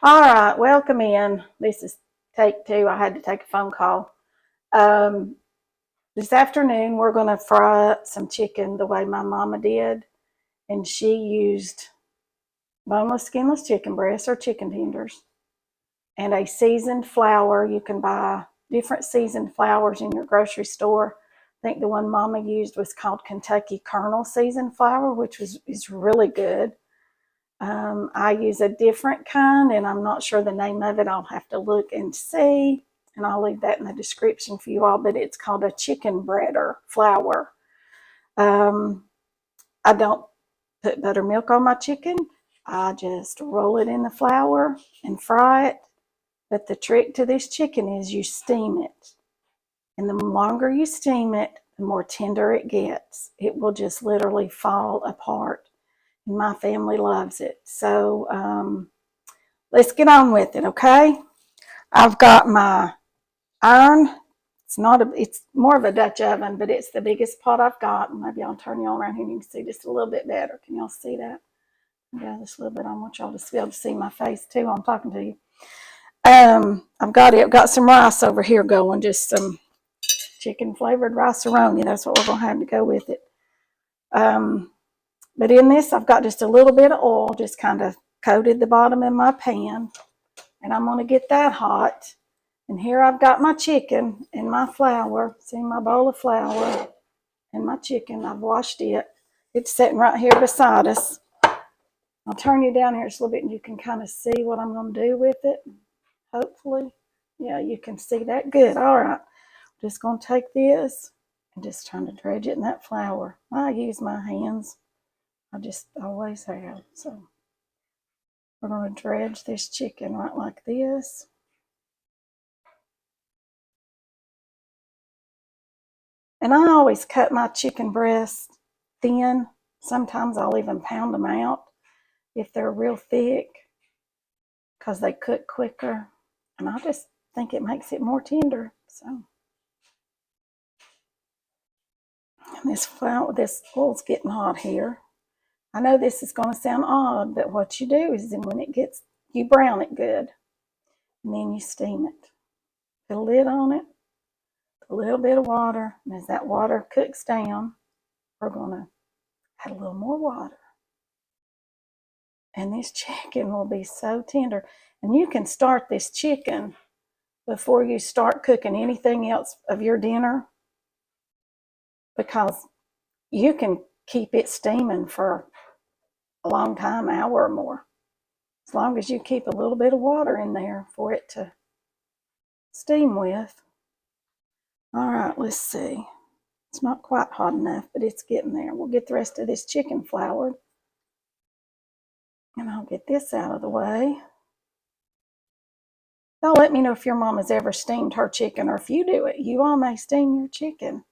All right, welcome in. This is take two. I had to take a phone call. Um, this afternoon, we're going to fry up some chicken the way my mama did, and she used boneless, skinless chicken breasts or chicken tenders and a seasoned flour. You can buy different seasoned flours in your grocery store. I think the one mama used was called Kentucky Kernel Seasoned flour, which is really good. I use a different kind, and I'm not sure the name of it. I'll have to look and see, and I'll leave that in the description for you all. But it's called a chicken breader flour. Um, I don't put buttermilk on my chicken. I just roll it in the flour and fry it. But the trick to this chicken is you steam it. And the longer you steam it, the more tender it gets. It will just literally fall apart. And my family loves it. So let's get on with it, okay? I've got my iron. It's more of a Dutch oven, but it's the biggest pot I've got. Maybe I'll turn you all around here and you can see just a little bit better. Can y'all see that? Yeah, just a little bit. I want y'all to be able to see my face too while I'm talking to you. I've got some rice over here going, just some chicken flavored rice-a-roni. That's what we're gonna have to go with it. But in this, I've got just a little bit of oil, just kind of coated the bottom of my pan, and I'm gonna get that hot. And here I've got my chicken and my flour. See my bowl of flour and my chicken. I've washed it. It's sitting right here beside us. I'll turn you down here just a little bit and you can kind of see what I'm going to do with it. Hopefully. Yeah, you can see that good. All right. I'm just going to take this and just trying to dredge it in that flour. I use my hands. I just always have. So we're going to dredge this chicken right like this. And I always cut my chicken breasts thin. Sometimes I'll even pound them out if they're real thick because they cook quicker. And I just think it makes it more tender. So and this oil's getting hot here. I know this is going to sound odd, but what you do is then when you brown it good, and then you steam it. Put a lid on it, a little bit of water, and as that water cooks down, we're going to add a little more water. And this chicken will be so tender. And you can start this chicken before you start cooking anything else of your dinner, because you can keep it steaming for a long time, an hour or more, as long as you keep a little bit of water in there for it to steam with. All right, let's see. It's not quite hot enough, but it's getting there. We'll get the rest of this chicken floured. And I'll get this out of the way. Y'all let me know if your mom has ever steamed her chicken, or if you do it. You all may steam your chicken.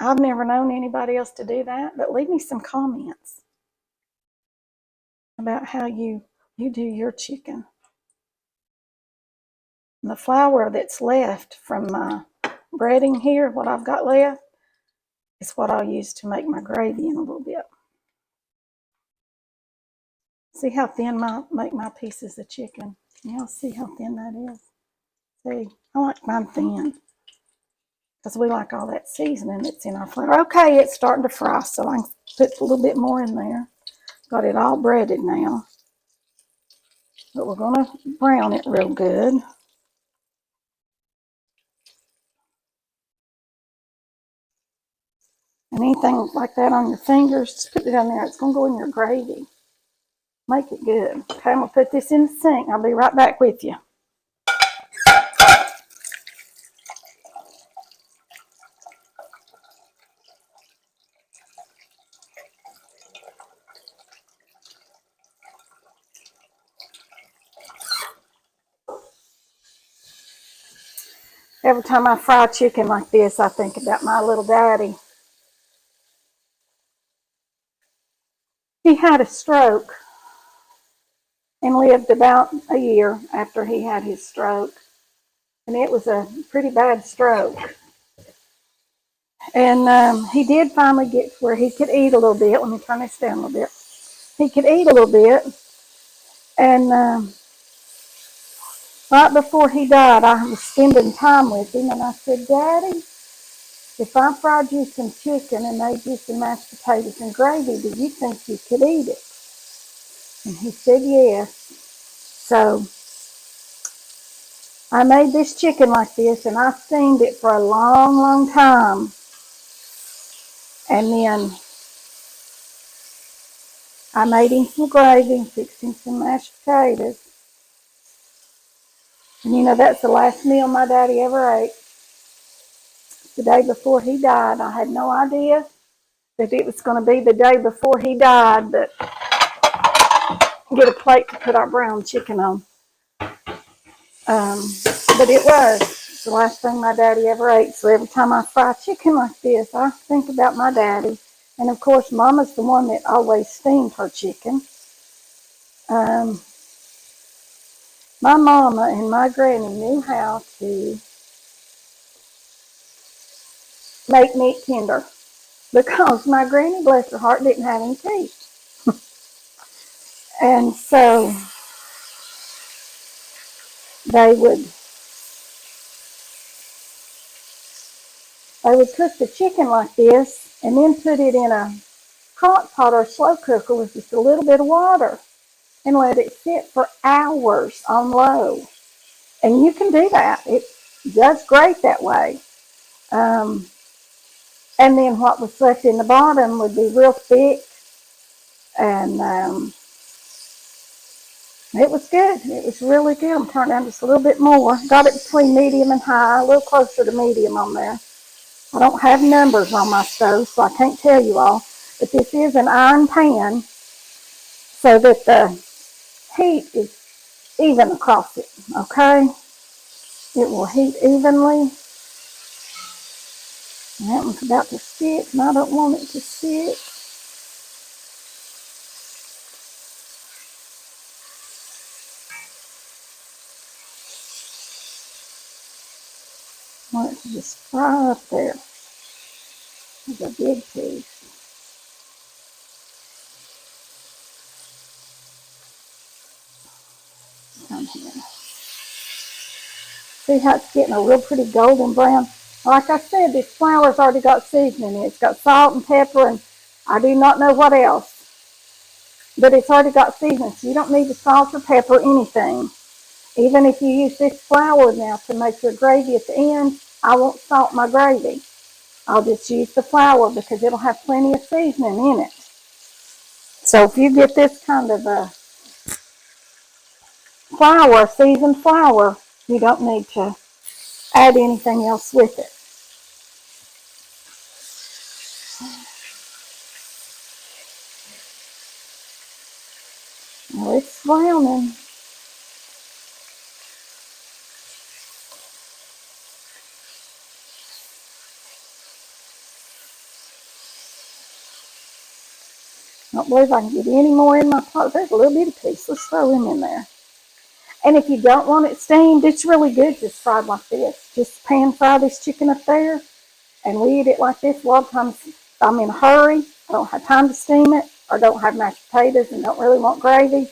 I've never known anybody else to do that, but leave me some comments about how you do your chicken. And the flour that's left from my breading here, what I've got left, is what I'll use to make my gravy in a little bit. See how thin make my pieces of chicken? Y'all see how thin that is? See, I like mine thin because we like all that seasoning that's in our flour. Okay, it's starting to fry, so I can put a little bit more in there. Got it all breaded now. But we're going to brown it real good. And anything like that on your fingers, just put it on there. It's going to go in your gravy. Make it good. Okay, I'm going to put this in the sink. I'll be right back with you. Every time I fry chicken like this, I think about my little daddy. He had a stroke and lived about a year after he had his stroke. And it was a pretty bad stroke. And he did finally get to where he could eat a little bit. Let me turn this down a little bit. He could eat a little bit. And right before he died, I was spending time with him, and I said, Daddy, if I fried you some chicken and made you some mashed potatoes and gravy, do you think you could eat it? And he said yes. So I made this chicken like this, and I steamed it for a long, long time. And then I made him some gravy and fixed him some mashed potatoes. And you know, that's the last meal my daddy ever ate. The day before he died, I had no idea that it was going to be the day before he died that get a plate to put our brown chicken on. But it was the last thing my daddy ever ate. So every time I fry chicken like this, I think about my daddy. And of course, Mama's the one that always steamed her chicken. My mama and my granny knew how to make meat tender because my granny, bless her heart, didn't have any teeth. And so they would cook the chicken like this and then put it in a crock pot or a slow cooker with just a little bit of water and let it sit for hours on low. And you can do that. It does great that way. And then what was left in the bottom would be real thick, and it was good. It was really good. I'm turning down just a little bit more. Got it between medium and high, a little closer to medium on there. I don't have numbers on my stove, so I can't tell you all. But this is an iron pan, so that the heat is even across it, okay? It will heat evenly. And that one's about to stick, and I don't want it to stick. I want it to just fry up there. It's a big piece. Come here. See how it's getting a real pretty golden brown? Like I said, this flour's already got seasoning in it. It's got salt and pepper, and I do not know what else. But it's already got seasoning, so you don't need to salt or pepper anything. Even if you use this flour now to make your gravy at the end, I won't salt my gravy. I'll just use the flour because it'll have plenty of seasoning in it. So if you get this kind of a flour, seasoned flour, you don't need to add anything else with it. Well, it's browning. I don't believe I can get any more in my pot. There's a little bitty piece. Let's throw him in there. And if you don't want it steamed, it's really good just fried like this. Just pan fry this chicken up there, and we eat it like this. A lot of times I'm in a hurry. I don't have time to steam it, or don't have mashed potatoes and don't really want gravy.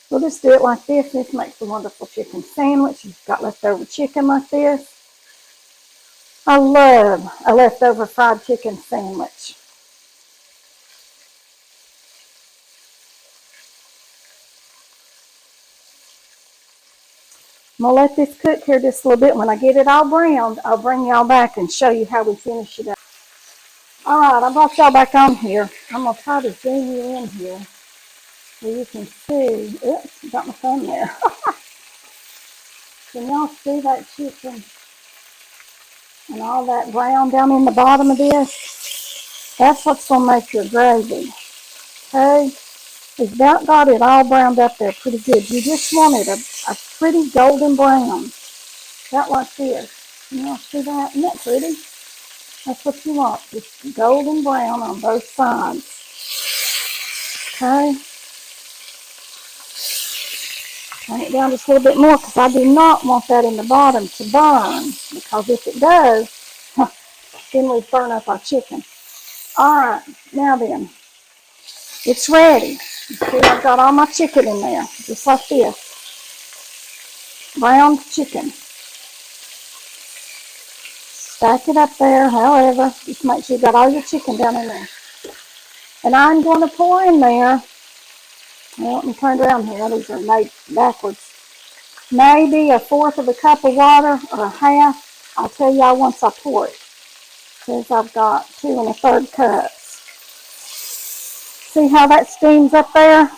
We'll just do it like this. This makes a wonderful chicken sandwich. You've got leftover chicken like this. I love a leftover fried chicken sandwich. I'm going to let this cook here just a little bit. When I get it all browned, I'll bring y'all back and show you how we finish it up. All right, I brought y'all back on here. I'm going to try to zoom you in here so you can see. Oops, got my thumb there. Can y'all see that chicken and all that brown down in the bottom of this? That's what's going to make your gravy. Okay? It's about got it all browned up there pretty good. You just want it a pretty golden brown. About like this. Can y'all see that? Isn't that pretty? That's what you want. Just golden brown on both sides. Okay? Turn it down just a little bit more because I do not want that in the bottom to burn. Because if it does, then we burn up our chicken. Alright, now then. It's ready. See, I've got all my chicken in there, just like this. Browned chicken. Stack it up there, however, just make sure you got all your chicken down in there. And I'm going to pour in there, well, let me turn around here, these are made backwards. Maybe 1/4 of a cup of water or a half. I'll tell y'all once I pour it. Because I've got 2 1/3 cups. See how that steams up there?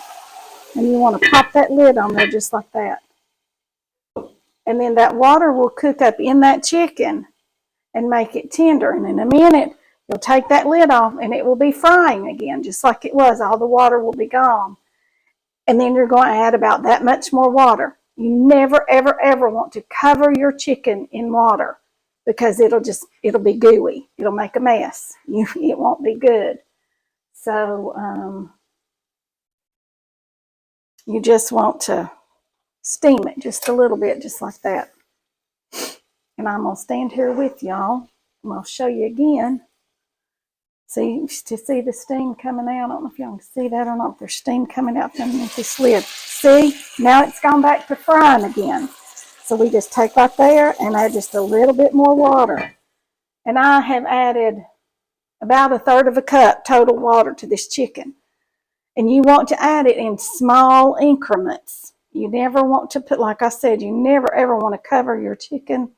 And you want to pop that lid on there just like that. And then that water will cook up in that chicken and make it tender. And in a minute, you'll take that lid off and it will be frying again, just like it was. All the water will be gone. And then you're going to add about that much more water. You never, ever, ever want to cover your chicken in water because it'll be gooey. It'll make a mess. It won't be good. So you just want to steam it just a little bit, just like that. And I'm going to stand here with y'all. And I'll show you again. See, to see the steam coming out. I don't know if y'all can see that or not. There's steam coming out underneath this lid. See, now it's gone back to frying again. So we just take right there and add just a little bit more water. And I have added about 1/3 of a cup total water to this chicken. And you want to add it in small increments. You never want to put, like I said, you never ever want to cover your chicken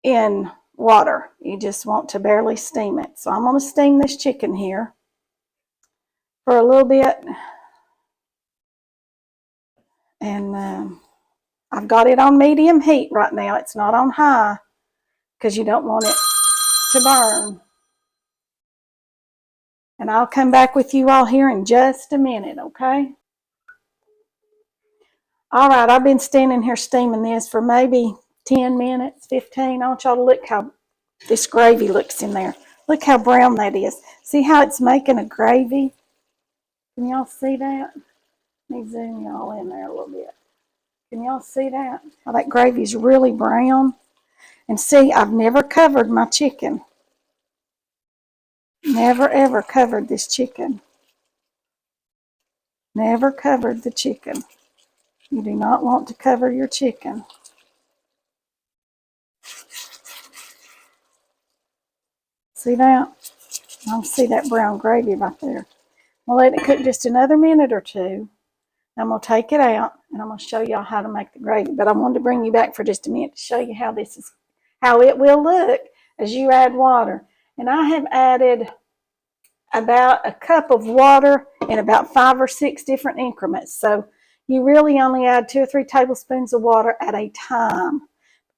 in water. You just want to barely steam it. So I'm going to steam this chicken here for a little bit. And I've got it on medium heat right now. It's not on high because you don't want it to burn. And I'll come back with you all here in just a minute, okay? All right, I've been standing here steaming this for maybe 10 minutes, 15. I want y'all to look how this gravy looks in there. Look how brown that is. See how it's making a gravy? Can y'all see that? Let me zoom y'all in there a little bit. Can y'all see that? How that gravy is really brown. And see, I've never covered my chicken. Never ever covered this chicken. Never covered the chicken. You do not want to cover your chicken. See that? I can see that brown gravy right there. We'll let it cook just another minute or two. I'm going to take it out and I'm going to show y'all how to make the gravy. But I wanted to bring you back for just a minute to show you how it will look as you add water. And I have added about a cup of water in about 5 or 6 different increments. So you really only add 2 or 3 tablespoons of water at a time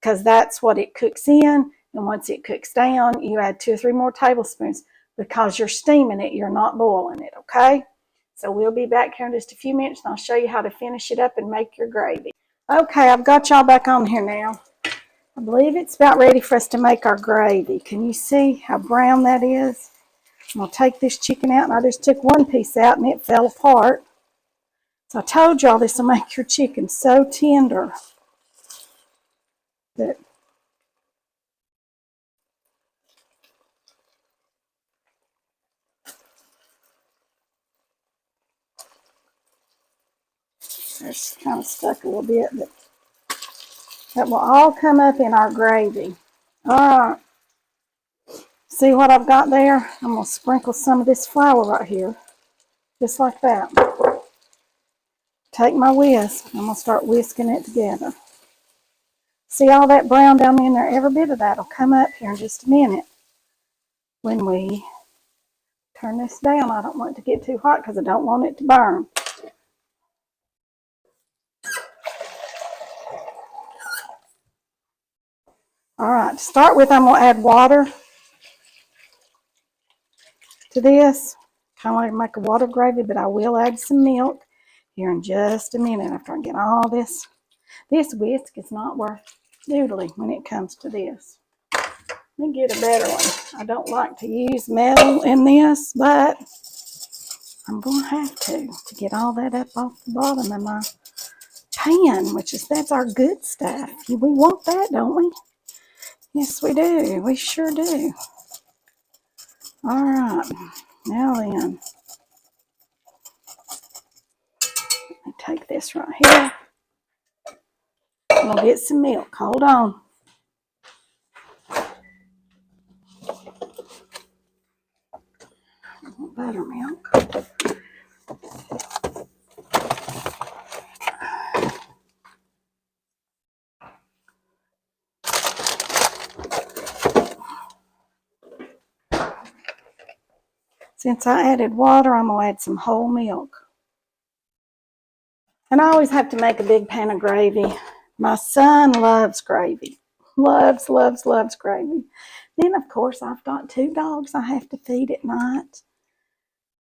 because that's what it cooks in. And once it cooks down, you add 2 or 3 more tablespoons because you're steaming it. You're not boiling it, okay? So we'll be back here in just a few minutes and I'll show you how to finish it up and make your gravy. Okay, I've got y'all back on here now. I believe it's about ready for us to make our gravy. Can you see how brown that is? I'm going to take this chicken out, and I just took one piece out, and it fell apart. So I told y'all this will make your chicken so tender that it's kind of stuck a little bit, but that will all come up in our gravy. All right. See what I've got there? I'm going to sprinkle some of this flour right here, just like that. Take my whisk. I'm going to start whisking it together. See all that brown down in there? Every bit of that will come up here in just a minute when we turn this down. I don't want it to get too hot because I don't want it to burn. All right, to start with, I'm going to add water to this. Kind of like make a water gravy, but I will add some milk here in just a minute after I get all this. This whisk is not worth doodling when it comes to this. Let me get a better one. I don't like to use metal in this, but I'm going to have to get all that up off the bottom of my pan, that's our good stuff. We want that, don't we? Yes, we do. We sure do. All right. Now then, take this right here. I'm gonna get some milk. Hold on. Buttermilk. Since I added water, I'm going to add some whole milk. And I always have to make a big pan of gravy. My son loves gravy. Loves, loves, loves gravy. Then, of course, I've got 2 dogs I have to feed at night.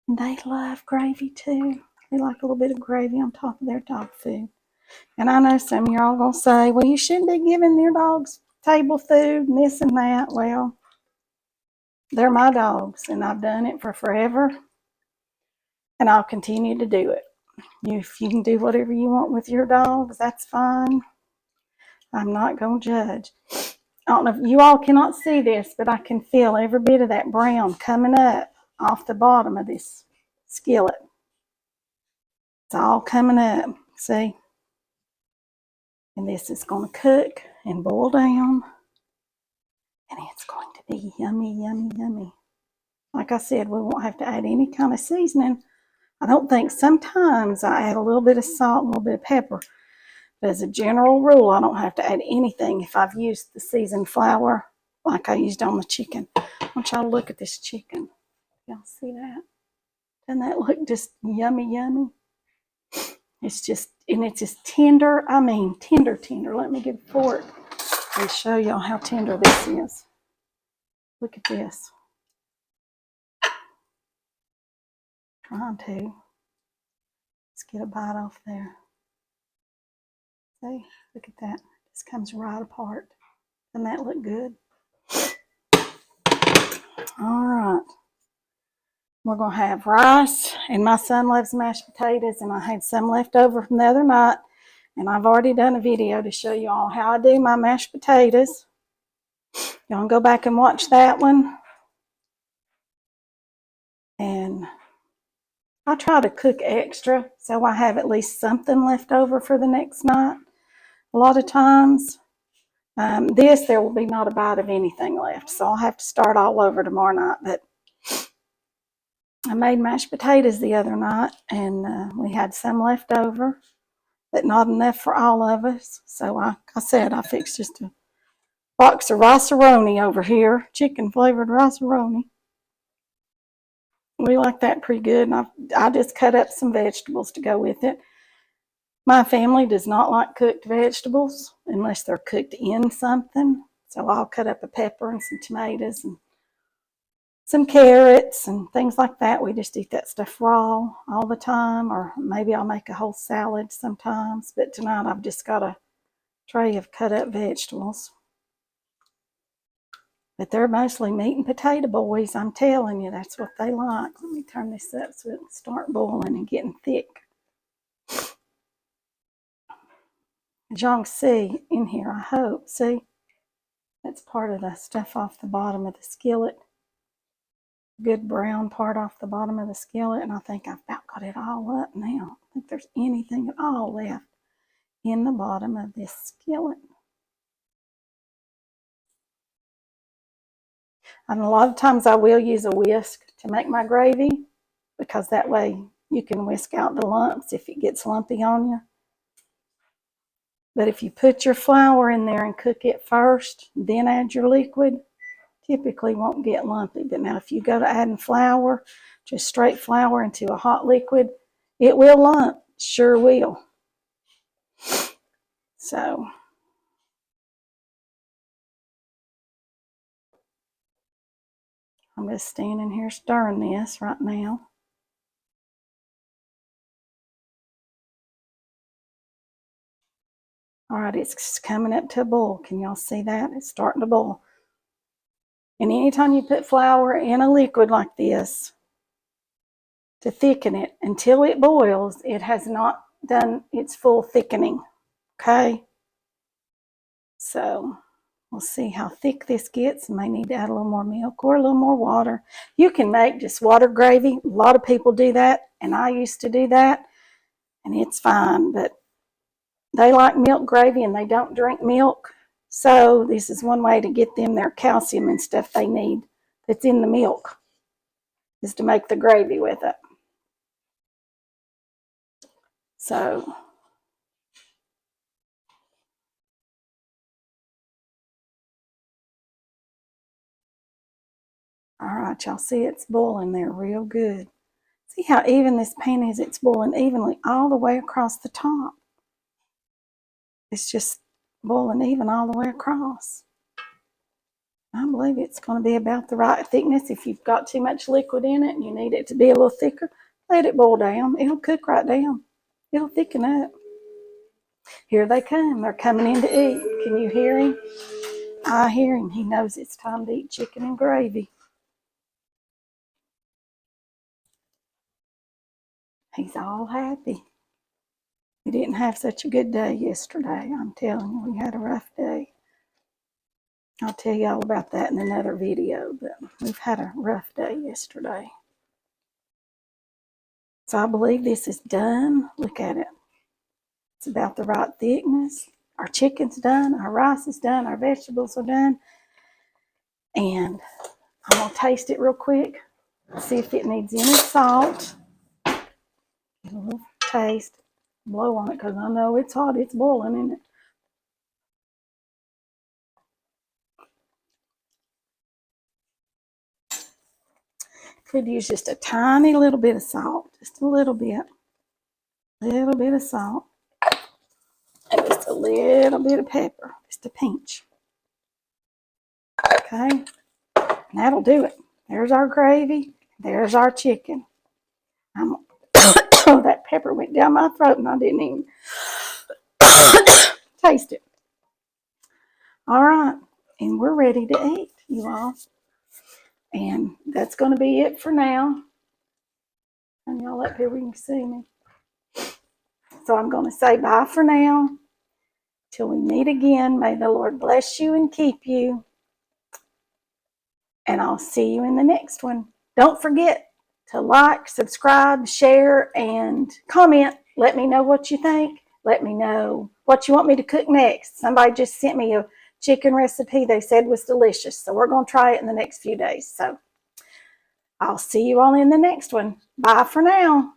And they love gravy, too. They like a little bit of gravy on top of their dog food. And I know some of you are all going to say, well, you shouldn't be giving your dogs table food and this and that. Well, they're my dogs, and I've done it for forever. And I'll continue to do it. If you can do whatever you want with your dogs, that's fine. I'm not going to judge. I don't know if you all cannot see this, but I can feel every bit of that brown coming up off the bottom of this skillet. It's all coming up, see? And this is going to cook and boil down. And it's going to be yummy, yummy, yummy. Like I said, we won't have to add any kind of seasoning. I don't think. Sometimes I add a little bit of salt and a little bit of pepper. But as a general rule, I don't have to add anything if I've used the seasoned flour like I used on the chicken. I want y'all to look at this chicken. Y'all see that? Doesn't that look just yummy, yummy? It's just tender. I mean, tender, tender. Let me get a fork and show y'all how tender this is. Look at this. Trying to. Let's get a bite off there. See? Look at that. This comes right apart. Doesn't that look good? All right. We're going to have rice, and my son loves mashed potatoes, and I had some left over from the other night, and I've already done a video to show you all how I do my mashed potatoes. Y'all can go back and watch that one. And I try to cook extra so I have at least something left over for the next night. A lot of times, there will be not a bite of anything left, so I'll have to start all over tomorrow night. But I made mashed potatoes the other night, and we had some left over, but not enough for all of us. So like I said, I fixed just a box of rice-a-roni over here, chicken-flavored rice-a-roni. We like that pretty good, and I just cut up some vegetables to go with it. My family does not like cooked vegetables unless they're cooked in something. So I'll cut up a pepper and some tomatoes and some carrots and things like that. We just eat that stuff raw all the time, or maybe I'll make a whole salad sometimes. But tonight I've just got a tray of cut up vegetables. But they're mostly meat and potato boys. I'm telling you, that's what they like. Let me turn this up so it'll start boiling and getting thick. As y'all can see in here, I hope. See? That's part of the stuff off the bottom of the skillet. Good brown part off the bottom of the skillet, and I think I've about got it all up now. I don't think there's anything at all left in the bottom of this skillet. And a lot of times I will use a whisk to make my gravy, because that way you can whisk out the lumps if it gets lumpy on you. But if you put your flour in there and cook it first, then add your liquid, typically won't get lumpy. But now if you go to adding flour, just straight flour into a hot liquid, it will lump, sure will. So I'm just standing here stirring this right now. All right, it's coming up to a boil. Can y'all see that? It's starting to boil. And anytime you put flour in a liquid like this to thicken it, until it boils, it has not done its full thickening. Okay? So we'll see how thick this gets. May need to add a little more milk or a little more water. You can make just water gravy. A lot of people do that, and I used to do that. and it's fine, but they like milk gravy and they don't drink milk. So this is one way to get them their calcium and stuff they need that's in the milk, is to make the gravy with it. So all right, y'all see it's boiling there real good. See how even this pan is? It's boiling evenly all the way across the top. It's just boiling even all the way across. I believe it's going to be about the right thickness. If you've got too much liquid in it and you need it to be a little thicker, let it boil down. It'll cook right down. It'll thicken up. Here they come. They're coming in to eat. Can you hear him? I hear him. He knows it's time to eat chicken and gravy. He's all happy. We didn't have such a good day yesterday. I'm telling you, we had a rough day. I'll tell you all about that in another video, but we've had a rough day yesterday. So I believe this is done. Look at it. It's about the right thickness. Our chicken's done. Our rice is done. Our vegetables are done. And I'm going to taste it real quick. See if it needs any salt. Get a little taste. Blow on it because I know it's hot. It's boiling, isn't it? Could use just a tiny little bit of salt. Just a little bit. Little bit of salt. And just a little bit of pepper. Just a pinch. Okay. And that'll do it. There's our gravy. There's our chicken. That pepper went down my throat and I didn't even taste it. All right. And we're ready to eat, you all. And that's going to be it for now. And y'all up here where you can see me. So I'm going to say bye for now. Till we meet again, may the Lord bless you and keep you. And I'll see you in the next one. Don't forget to like, subscribe, share, and comment. Let me know what you think. Let me know what you want me to cook next. Somebody just sent me a chicken recipe they said was delicious. So we're going to try it in the next few days. So I'll see you all in the next one. Bye for now.